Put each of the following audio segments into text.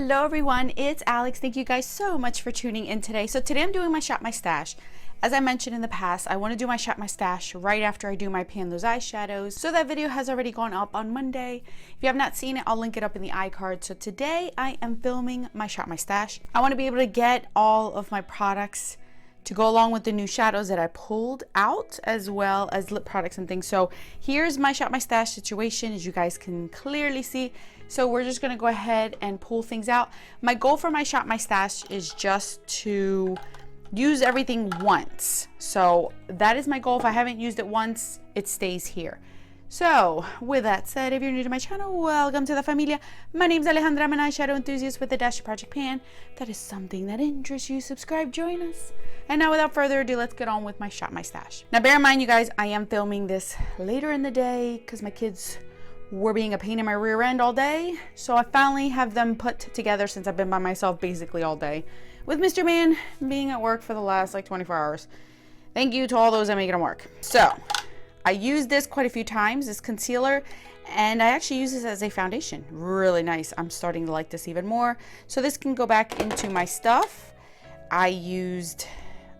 Hello everyone, it's Alex. Thank you guys so much for tuning in today. So today I'm doing my Shop My Stash. As I mentioned in the past, I want to do my Shop My Stash right after I do my Pan Those Eyeshadows. So that video has already gone up on Monday. If you have not seen it, I'll link it up in the iCard. So today I am filming my Shop My Stash. I want to be able to get all of my products to go along with the new shadows that I pulled out, as well as lip products and things. So here's my Shop My Stash situation, as you guys can clearly see. So we're just gonna go ahead and pull things out. My goal for my Shop My Stash is just to use everything once. So that is my goal. If I haven't used it once, it stays here. So with that said, if you're new to my channel, welcome to the familia. My name is Alejandra. I'm an eyeshadow enthusiast with a dash of Project Pan. That is something that interests you. Subscribe, join us. And now without further ado, let's get on with my Shop My Stash. Now bear in mind, you guys, I am filming this later in the day because my kids were being a pain in my rear end all day. So I finally have them put together since I've been by myself basically all day, with Mr. Man being at work for the last like 24 hours. Thank you to all those that make it work. So I used this quite a few times, this concealer, and I actually use this as a foundation. Really nice. I'm starting to like this even more. So this can go back into my stuff. I used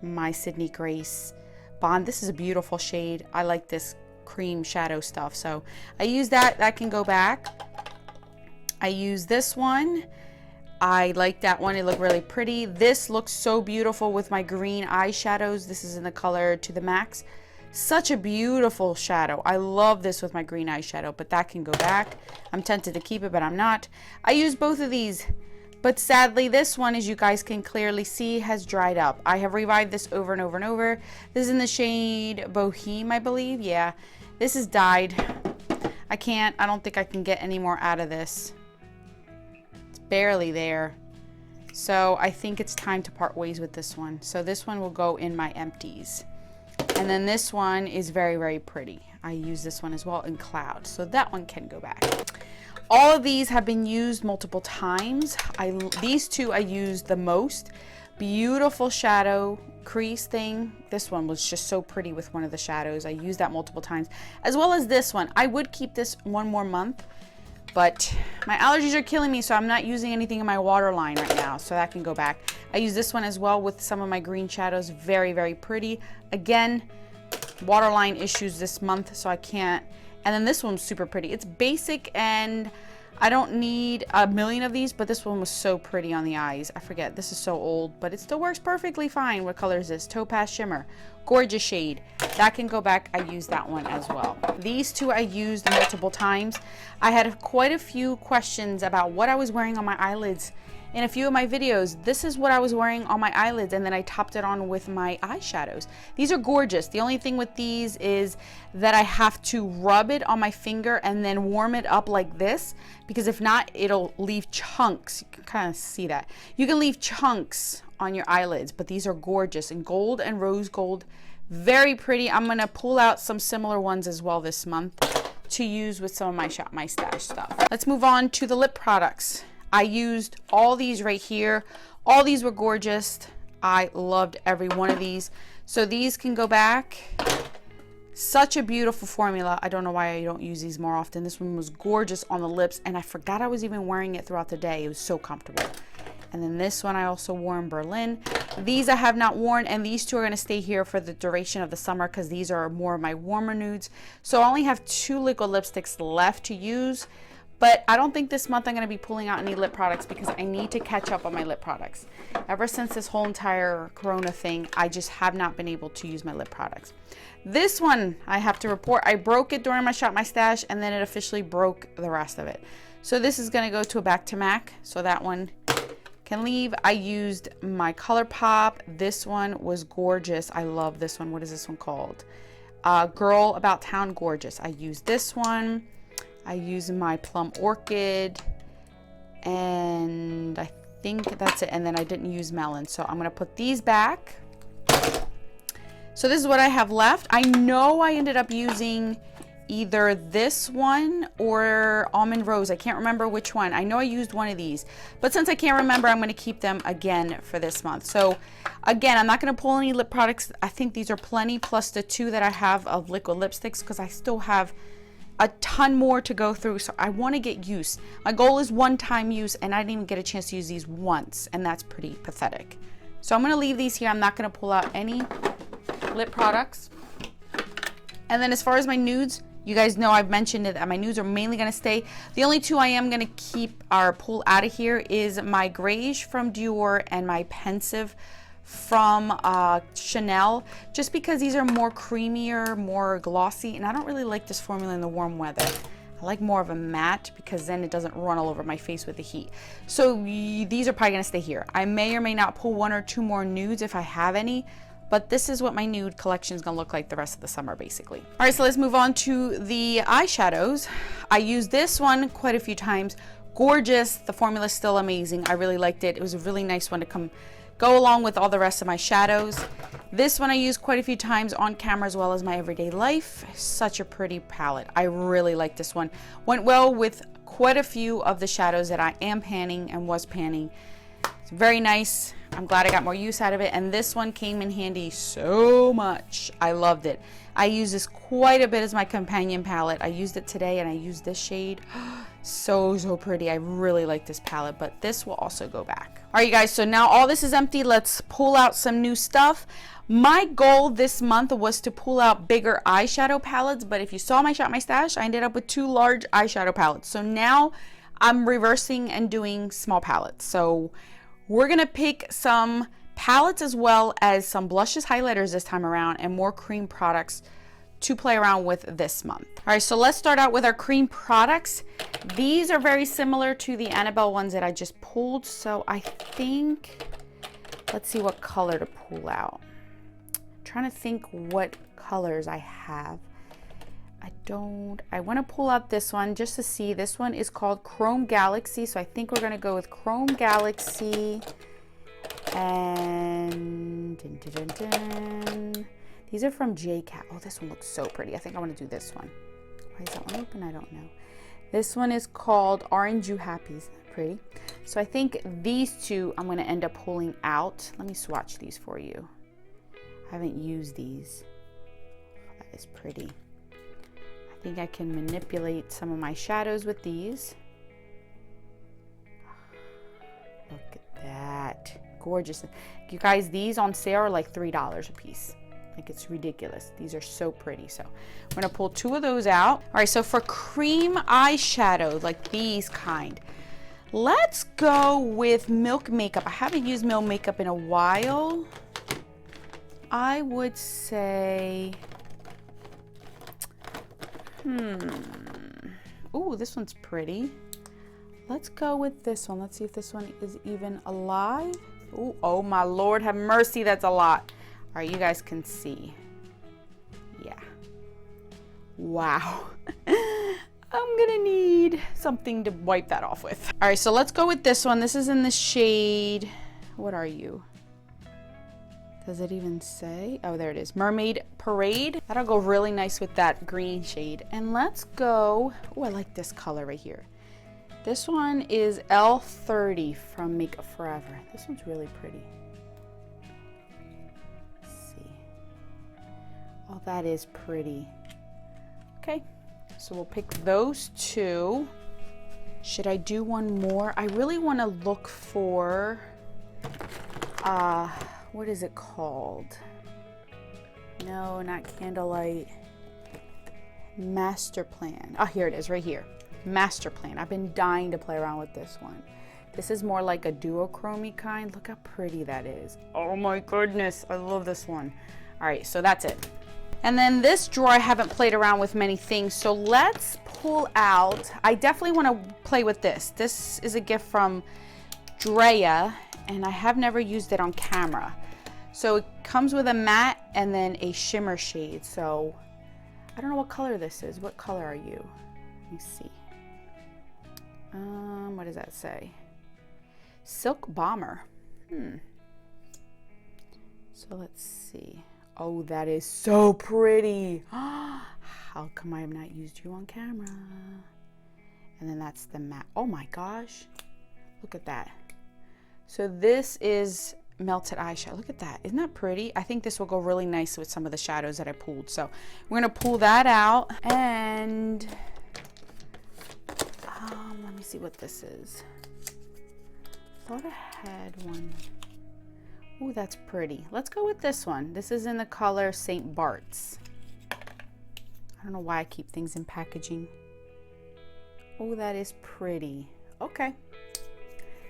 my Sydney Grace Bond. This is a beautiful shade. I like this cream shadow stuff. So I use that. That can go back. I use this one. I like that one. It looked really pretty. This looks so beautiful with my green eyeshadows. This is in the color To the Max. Such a beautiful shadow. I love this with my green eyeshadow, but that can go back. I'm tempted to keep it, but I'm not. I use both of these, but sadly this one, as you guys can clearly see, has dried up. I have revived this over and over and over. This is in the shade Boheme, I believe. Yeah, this has dyed. I don't think I can get any more out of this. It's barely there. So I think it's time to part ways with this one. So this one will go in my empties. And then this one is very, very pretty. I use this one as well in Cloud. So that one can go back. All of these have been used multiple times. These two I used the most. Beautiful shadow crease thing. This one was just so pretty with one of the shadows. I used that multiple times, as well as this one. I would keep this one more month, but my allergies are killing me, so I'm not using anything in my waterline right now, so that can go back. I use this one as well with some of my green shadows. Very, very pretty. Again, waterline issues this month, so I can't. And then this one's super pretty. It's basic, and I don't need a million of these, but this one was so pretty on the eyes. I forget, this is so old, but it still works perfectly fine. What color is this? Topaz Shimmer. Gorgeous shade. That can go back. I used that one as well. These two I used multiple times. I had quite a few questions about what I was wearing on my eyelids in a few of my videos. This is what I was wearing on my eyelids, and then I topped it on with my eyeshadows. These are gorgeous. The only thing with these is that I have to rub it on my finger and then warm it up like this, because if not, it'll leave chunks. You can kind of see that. You can leave chunks on your eyelids, but these are gorgeous in gold and rose gold. Very pretty. I'm gonna pull out some similar ones as well this month to use with some of my Shop My Stash stuff. Let's move on to the lip products. I used all these right here. All these were gorgeous. I loved every one of these. So these can go back. Such a beautiful formula. I don't know why I don't use these more often. This one was gorgeous on the lips, and I forgot I was even wearing it throughout the day. It was so comfortable. And then this one I also wore in Berlin. These I have not worn, and these two are going to stay here for the duration of the summer because these are more of my warmer nudes. So I only have 2 liquid lipsticks left to use. But I don't think this month I'm going to be pulling out any lip products because I need to catch up on my lip products. Ever since this whole entire Corona thing, I just have not been able to use my lip products. This one, I have to report, I broke it during my Shop My Stash, and then it officially broke the rest of it. So this is going to go to a Back to MAC. So that one can leave. I used my ColourPop. This one was gorgeous. I love this one. What is this one called? Girl About Town Gorgeous. I used this one. I use my Plum Orchid, and I think that's it. And then I didn't use Melon, so I'm gonna put these back. So this is what I have left. I know I ended up using either this one or Almond Rose. I can't remember which one. I know I used one of these, but since I can't remember, I'm gonna keep them again for this month. So again, I'm not gonna pull any lip products. I think these are plenty, plus the 2 that I have of liquid lipsticks, because I still have a ton more to go through, so I want to get used. My goal is one-time use, and I didn't even get a chance to use these once, and that's pretty pathetic. So I'm going to leave these here. I'm not going to pull out any lip products. And then as far as my nudes, you guys know I've mentioned it that my nudes are mainly going to stay. The only two I am going to keep or pull out of here is my Grayish from Dior and my Pensive from Chanel, just because these are more creamier, more glossy, and I don't really like this formula in the warm weather. I like more of a matte because then it doesn't run all over my face with the heat. So these are probably gonna stay here. I may or may not pull one or two more nudes if I have any, but this is what my nude collection is gonna look like the rest of the summer, basically. All right, so let's move on to the eyeshadows. I used this one quite a few times. Gorgeous, the formula is still amazing. I really liked it. It was a really nice one to go along with all the rest of my shadows. This one I used quite a few times on camera as well as my everyday life. Such a pretty palette. I really like this one. Went well with quite a few of the shadows that I am panning and was panning. It's very nice. I'm glad I got more use out of it, and this one came in handy so much. I loved it. I use this quite a bit as my companion palette. I used it today and I used this shade. So pretty. I really like this palette, but this will also go back. All right, you guys, so now all this is empty. Let's pull out some new stuff. My goal this month was to pull out bigger eyeshadow palettes, but if you saw my Shop My Stash, I ended up with 2 large eyeshadow palettes. So now I'm reversing and doing small palettes. So we're gonna pick some palettes as well as some blushes, highlighters this time around, and more cream products to play around with this month. All right, so let's start out with our cream products. These are very similar to the Annabelle ones that I just pulled. So I think, let's see what color to pull out. I'm trying to think what colors I have. I want to pull out this one just to see. This one is called Chrome Galaxy. So I think we're gonna go with Chrome Galaxy and these are from JCat. Oh, this one looks so pretty. I think I want to do this one. Why is that one open? I don't know. This one is called Orange You Happy. Isn't that pretty? So I think these two I'm going to end up pulling out. Let me swatch these for you. I haven't used these. That is pretty. I think I can manipulate some of my shadows with these. Look at that. Gorgeous. You guys, these on sale are like $3 a piece. Like, it's ridiculous. These are so pretty. So I'm gonna pull 2 of those out. All right, so for cream eyeshadow, like these kind, let's go with Milk Makeup. I haven't used Milk Makeup in a while. I would say, ooh, this one's pretty. Let's go with this one. Let's see if this one is even alive. Ooh, oh my Lord, have mercy, that's a lot. All right, you guys can see. Yeah. Wow. I'm gonna need something to wipe that off with. All right, so let's go with this one. This is in the shade, what are you? Does it even say? Oh, there it is. Mermaid Parade. That'll go really nice with that green shade. And let's go, oh, I like this color right here. This one is L30 from Makeup Forever. This one's really pretty. Oh, that is pretty. Okay, so we'll pick those 2. Should I do one more? I really want to look for, what is it called? No, not Candlelight. Master Plan. Oh, here it is, right here. Master Plan. I've been dying to play around with this one. This is more like a duochrome kind. Look how pretty that is. Oh my goodness, I love this one. All right, so that's it. And then this drawer, I haven't played around with many things, so let's pull out, I definitely want to play with this. This is a gift from Drea, and I have never used it on camera. So it comes with a matte and then a shimmer shade. So I don't know what color this is. What color are you? Let me see. What does that say? Silk Bomber. So let's see. Oh, that is so pretty. How come I have not used you on camera? And then that's the matte. Oh my gosh. Look at that. So this is melted eyeshadow. Look at that. Isn't that pretty? I think this will go really nice with some of the shadows that I pulled. So we're going to pull that out. And me see what this is. Thought I had one. Ooh, that's pretty. Let's go with this one. This is in the color St. Bart's. I don't know why I keep things in packaging. Oh, that is pretty. Okay.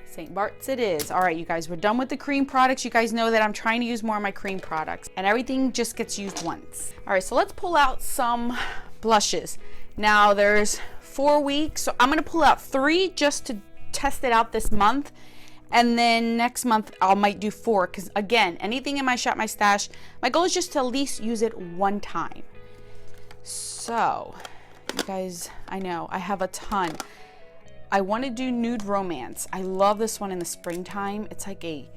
St. Bart's it is. All right, you guys, we're done with the cream products. You guys know that I'm trying to use more of my cream products, and everything just gets used once. All right, so let's pull out some blushes. Now there's 4 weeks, so I'm gonna pull out 3 just to test it out this month. And then next month I might do 4, because again, anything in my Shop My Stash, my goal is just to at least use it one time. So you guys, I know I have a ton. I want to do Nude Romance. I love this one in the springtime. It's like a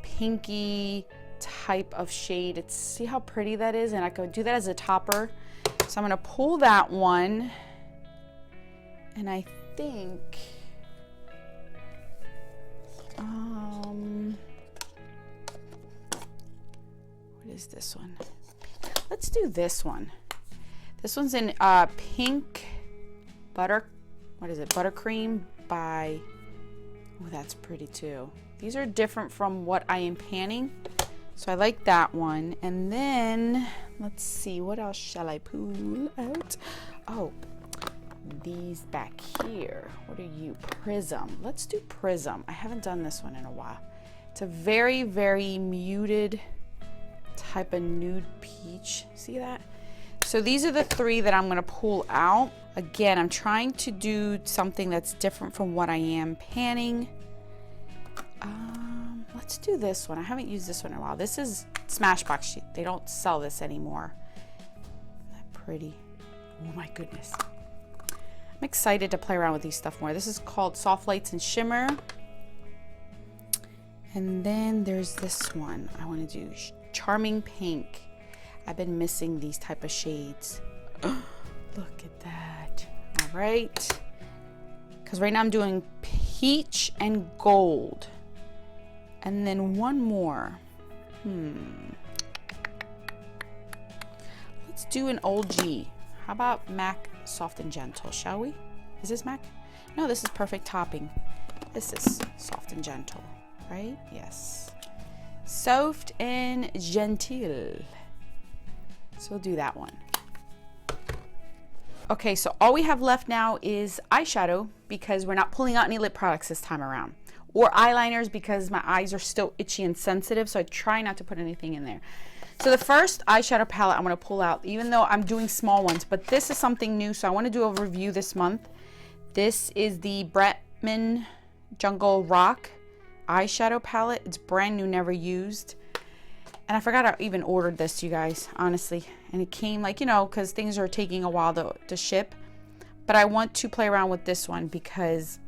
pinky type of shade. It's, see how pretty that is? And I could do that as a topper. So I'm going to pull that one. And I think what is this one? Let's do this one. This one's in pink butter. What is it? Buttercream by. Oh, that's pretty too. These are different from what I am panning, so I like that one. And then let's see, what else shall I pull out? Oh, these back here. What are you? Prism. Let's do Prism. I haven't done this one in a while. It's a very, very muted type of nude peach. See that? So these are the 3 that I'm going to pull out. Again, I'm trying to do something that's different from what I am panning. Let's do this one. I haven't used this one in a while. This is Smashbox. They don't sell this anymore. Isn't that pretty? Oh my goodness. I'm excited to play around with these stuff more. This is called Soft Lights and Shimmer. And then there's this one. I want to do Charming Pink. I've been missing these type of shades. Look at that. All right. Because right now I'm doing peach and gold. And then one more. Let's do an old G. How about MAC Soft and Gentle, shall we? Is this MAC? No, this is Perfect Topping. This is Soft and Gentle, right? Yes. Soft and Gentle. So we'll do that one. Okay, so all we have left now is eyeshadow, because we're not pulling out any lip products this time around. Or eyeliners, because my eyes are still itchy and sensitive, so I try not to put anything in there. So the first eyeshadow palette I'm going to pull out, even though I'm doing small ones, but this is something new, so I want to do a review this month. This is the Bretman Jungle Rock eyeshadow palette. It's brand new, never used. And I forgot I even ordered this, you guys, honestly. And it came like, you know, because things are taking a while to ship. But I want to play around with this one because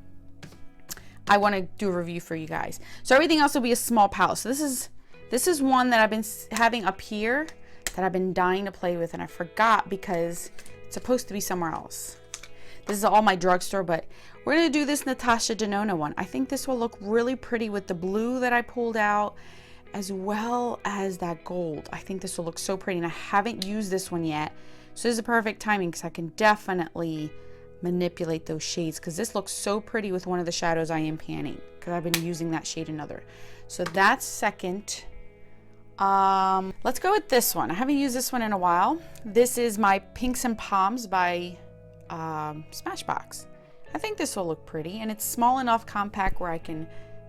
I want to do a review for you guys. So everything else will be a small palette. So this is one that I've been having up here that I've been dying to play with, and I forgot because it's supposed to be somewhere else. This is all my drugstore, but we're going to do this Natasha Denona one. I think this will look really pretty with the blue that I pulled out, as well as that gold. I think this will look so pretty, and I haven't used this one yet. So this is a perfect timing because I can definitely manipulate those shades, because this looks so pretty with one of the shadows I am panning, because I've been using that shade another. So that's second. Let's go with this one. I haven't used this one in a while. This is my Pinks and Palms by Smashbox. I think this will look pretty, and it's small enough, compact, where I can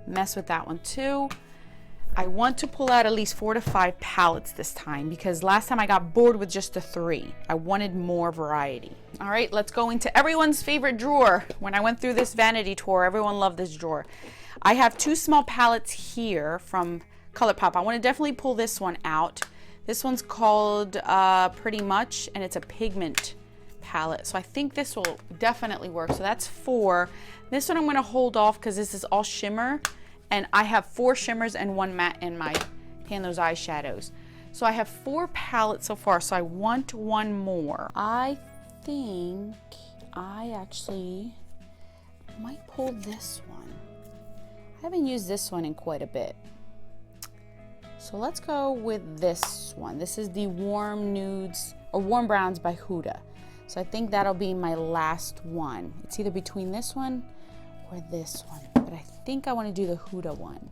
mess with that one too. I want to pull out at least 4 to 5 palettes this time, because last time I got bored with just the 3. I wanted more variety. All right, let's go into everyone's favorite drawer. When I went through this vanity tour, everyone loved this drawer. I have 2 small palettes here from ColourPop. I want to definitely pull this one out. This one's called Pretty Much, and it's a pigment palette. So I think this will definitely work. So that's 4. This one I'm going to hold off because this is all shimmer. And I have 4 shimmers and 1 matte in my Pan Those Eyeshadows. So I have 4 palettes so far, so I want one more. I think I actually might pull this one. I haven't used this one in quite a bit. So let's go with this one. This is the Warm Nudes, or Warm Browns by Huda. So I think that'll be my last one. It's either between this one or this one, but I think I want to do the Huda one.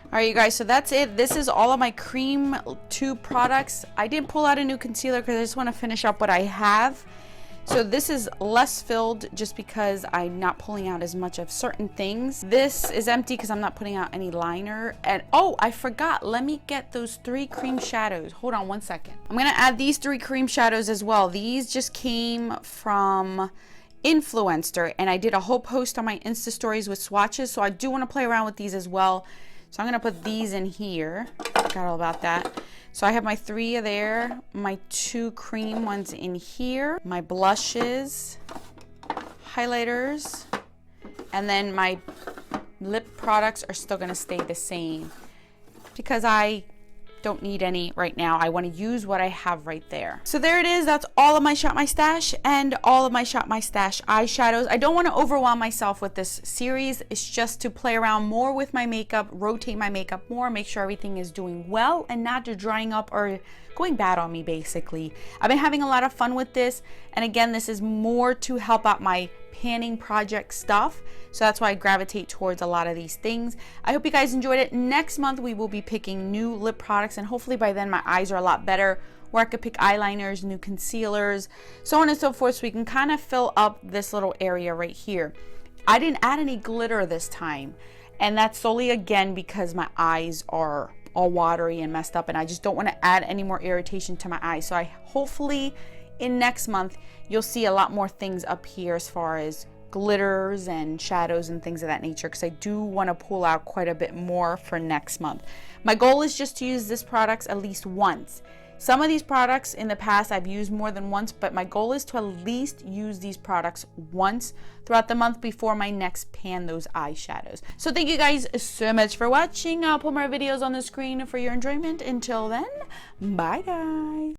All right, you guys, so that's it. This is all of my cream tube products. I didn't pull out a new concealer because I just want to finish up what I have. So this is less filled just because I'm not pulling out as much of certain things. This is empty because I'm not putting out any liner. And oh, I forgot. Let me get those 3 cream shadows. Hold on one second. I'm going to add these 3 cream shadows as well. These just came from Influencer, and I did a whole post on my Insta stories with swatches. So I do want to play around with these as well. So I'm going to put these in here. Forgot all about that. So I have my 3 there, my 2 cream ones in here, my blushes, highlighters, and then my lip products are still going to stay the same because I don't need any right now. I want to use what I have right there. So there it is. That's all of my Shop My Stash and all of my Shop My Stash eyeshadows. I don't want to overwhelm myself with this series. It's just to play around more with my makeup, rotate my makeup more, make sure everything is doing well and not just drying up or going bad on me, basically. I've been having a lot of fun with this, and again, this is more to help out my panning project stuff, so that's why I gravitate towards a lot of these things. I hope you guys enjoyed it. Next month we will be picking new lip products, and hopefully by then my eyes are a lot better, where I could pick eyeliners, new concealers, so on and so forth, so we can kind of fill up this little area right here. I didn't add any glitter this time, and that's solely again because my eyes are all watery and messed up, and I just don't want to add any more irritation to my eyes. So I hopefully in next month you'll see a lot more things up here as far as glitters and shadows and things of that nature, because I do want to pull out quite a bit more for next month. My goal is just to use this products at least once. Some of these products in the past I've used more than once, but my goal is to at least use these products once throughout the month before my next pan those eyeshadows. So thank you guys so much for watching. I'll put more videos on the screen for your enjoyment. Until then, bye guys.